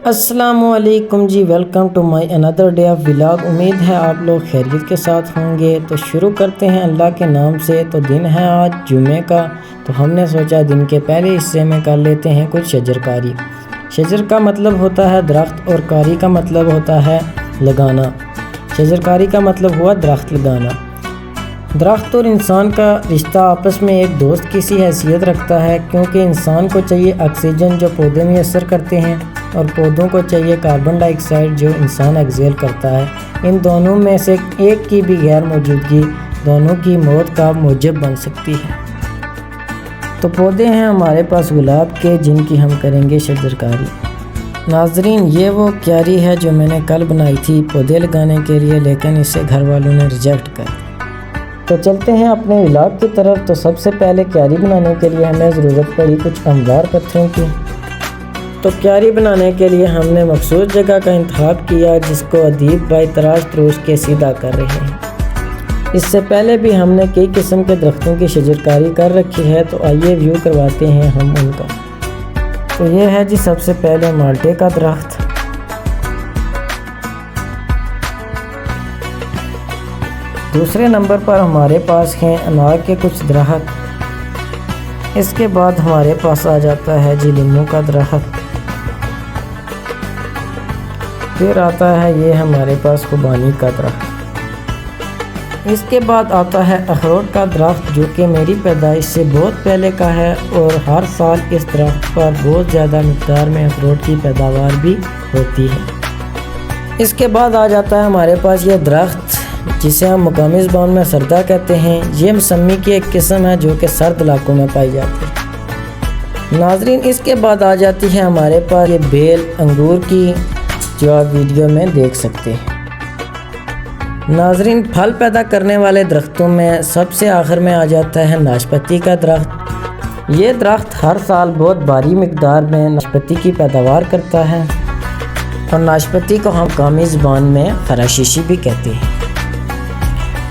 السلام علیکم جی، ویلکم ٹو مائی اندر ڈے آف ولاگ۔ امید ہے آپ لوگ خیریت کے ساتھ ہوں گے۔ تو شروع کرتے ہیں اللہ کے نام سے۔ تو دن ہے آج جمعے کا، تو ہم نے سوچا دن کے پہلے حصے میں کر لیتے ہیں کچھ شجرکاری۔ شجر کا مطلب ہوتا ہے درخت اور کاری کا مطلب ہوتا ہے لگانا۔ شجرکاری کا مطلب ہوا درخت لگانا۔ درخت اور انسان کا رشتہ آپس میں ایک دوست کی سی حیثیت رکھتا ہے، کیونکہ انسان کو چاہیے آکسیجن جو پودے میسر کرتے ہیں، اور پودوں کو چاہیے کاربن ڈائی آکسائڈ جو انسان ایکسیل کرتا ہے۔ ان دونوں میں سے ایک کی بھی غیر موجودگی دونوں کی موت کا موجب بن سکتی ہے۔ تو پودے ہیں ہمارے پاس گلاب کے، جن کی ہم کریں گے شجرکاری۔ ناظرین، یہ وہ کیاری ہے جو میں نے کل بنائی تھی پودے لگانے کے لیے، لیکن اسے گھر والوں نے ریجیکٹ کر دیا۔ تو چلتے ہیں اپنے ولاگ کی طرف۔ تو سب سے پہلے کیاری بنانے کے لیے ہمیں ضرورت پڑی کچھ ہموار پتھروں کی۔ تو کیاری بنانے کے لیے ہم نے مخصوص جگہ کا انتخاب کیا، جس کو ادیب بھائی تراش تروش کے سیدھا کر رہے ہیں۔ اس سے پہلے بھی ہم نے کئی قسم کے درختوں کی شجرکاری کر رکھی ہے، تو آئیے ویو کرواتے ہیں ہم ان کا۔ تو یہ ہے جی سب سے پہلے مالٹے کا درخت، دوسرے نمبر پر ہمارے پاس ہیں انار کے کچھ درخت، اس کے بعد ہمارے پاس آ جاتا ہے جی لیموں کا درخت، پھر آتا ہے یہ ہمارے پاس خوبانی کا درخت، اس کے بعد آتا ہے اخروٹ کا درخت، جو کہ میری پیدائش سے بہت پہلے کا ہے، اور ہر سال اس درخت پر بہت زیادہ مقدار میں اخروٹ کی پیداوار بھی ہوتی ہے۔ اس کے بعد آ جاتا ہے ہمارے پاس یہ درخت، جسے ہم مقامی زبان میں سردا کہتے ہیں۔ یہ موسمی کی ایک قسم ہے جو کہ سرد علاقوں میں پائی جاتی ہے۔ ناظرین، اس کے بعد آ جاتی ہے ہمارے پاس یہ بیل انگور کی، جو آپ ویڈیو میں دیکھ سکتے ہیں۔ ناظرین، پھل پیدا کرنے والے درختوں میں سب سے آخر میں آ جاتا ہے ناشپاتی کا درخت۔ یہ درخت ہر سال بہت بھاری مقدار میں ناشپاتی کی پیداوار کرتا ہے، اور ناشپاتی کو ہم مقامی زبان میں فراشیشی بھی کہتے ہیں۔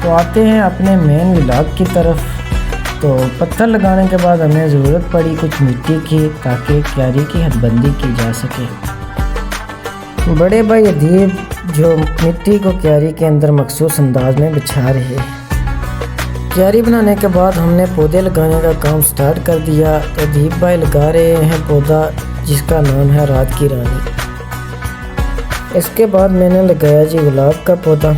تو آتے ہیں اپنے مین ولاگ کی طرف۔ تو پتھر لگانے کے بعد ہمیں ضرورت پڑی کچھ مٹی کی، تاکہ کیاری کی حد بندی کی جا سکے۔ بڑے بھائی ادیب جو مٹی کو کیاری کے اندر مخصوص انداز میں بچھا رہے ہیں۔ کیاری بنانے کے بعد ہم نے پودے لگانے کا کام سٹارٹ کر دیا۔ تو ادیب بھائی لگا رہے ہیں پودا، جس کا نام ہے رات کی رانی۔ اس کے بعد میں نے لگایا جی گلاب کا پودا۔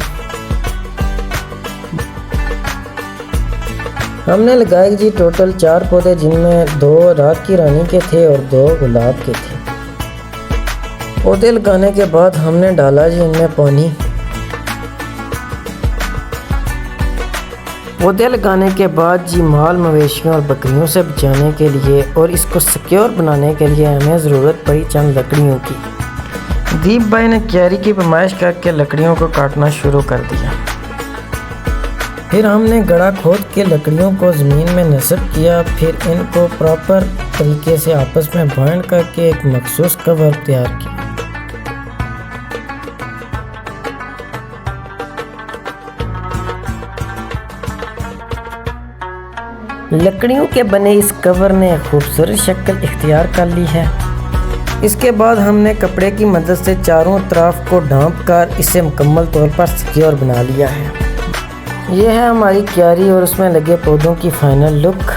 ہم نے لگائے جی ٹوٹل 4 پودے، جن میں 2 رات کی رانی کے تھے اور 2 گلاب کے تھے۔ پودے لگانے کے بعد ہم نے ڈالا جی ان میں پانی۔ پودے لگانے کے بعد جی مال مویشیوں اور بکریوں سے بچانے کے لیے اور اس کو سیکیور بنانے کے لیے ہمیں ضرورت پڑی چند لکڑیوں کی۔ دیپ بھائی نے کیاری کی پیمائش کر کے لکڑیوں کو کاٹنا شروع کر دیا۔ پھر ہم نے گڑھا کھود کے لکڑیوں کو زمین میں نصب کیا، پھر ان کو پراپر طریقے سے آپس میں بائنڈ کر کے ایک مخصوص کور تیار کیا۔ لکڑیوں کے بنے اس کور نے خوبصورت شکل اختیار کر لی ہے۔ اس کے بعد ہم نے کپڑے کی مدد سے چاروں طرف کو ڈھانپ کر اسے مکمل طور پر سیکیور بنا لیا ہے۔ یہ ہے ہماری کیاری اور اس میں لگے پودوں کی فائنل لک۔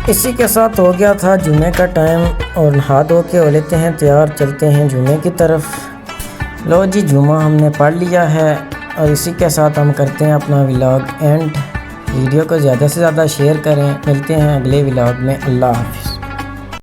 اسی کے ساتھ ہو گیا تھا جمعے کا ٹائم، اور نہا دھو کے ہو لیتے ہیں تیار، چلتے ہیں جمعے کی طرف۔ لو جی جمعہ ہم نے پڑھ لیا ہے، اور اسی کے ساتھ ہم کرتے ہیں اپنا ولاگ اینڈ۔ ویڈیو کو زیادہ سے زیادہ شیئر کریں۔ ملتے ہیں اگلے ولاگ میں۔ اللہ حافظ۔